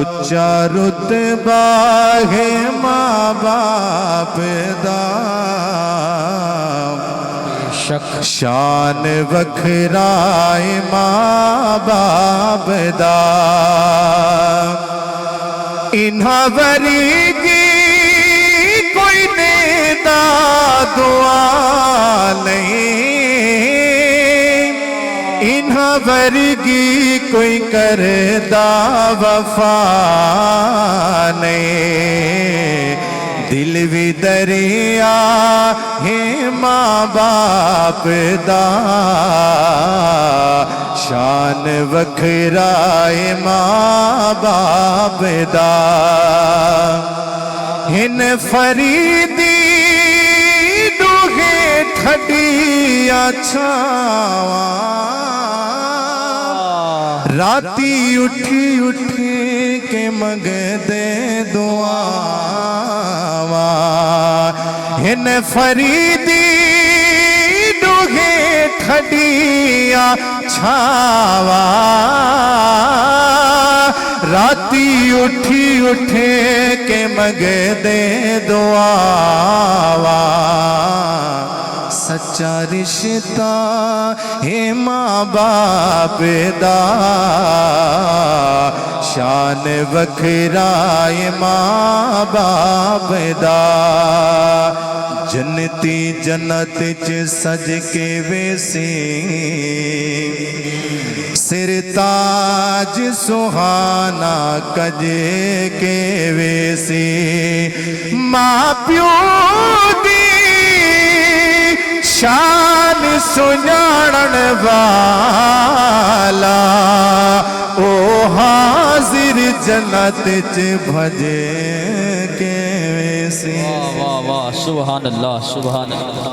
اچا رتبہ ہے ماں باپ دا شان وکھرائے ماں باپ دا انہاں ورگی کوئی نیتا دعا نہیں، انہاں ورگی کوئی کردہ وفا نہیں، دل بھی دریا ہے ماں باپ دا شان وکھرائے ماں باپ دا ہن فریدی دوہے ٹھڈیاں چھاواں راتی اٹھی اٹھی کے منگدے دعاواں ہن فریدی دوہے ٹھڈیاں چھاواں راتی اٹھی اٹھے کے منگدے دعاواں سچا رشتہ ہے ماں باپ دا شان وکھرائے ماں باپ دا جنتی جنت چ سج کے ویسی سر تاج سہانا کجے کے ویسی ماں پیو دی شان سنیاڑن والا او حاضر جنت چ بھجے کے ویسی واہ واہ سبحان اللہ سبحان اللہ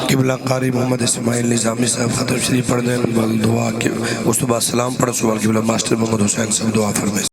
قبلہ قاری محمد اسماعیل نظامی صاحب ختم شریف پڑھ دیں دعا کے اس تو بعد سلام پڑھ سوال قبلہ ماسٹر محمد حسین صاحب دعا فرمائے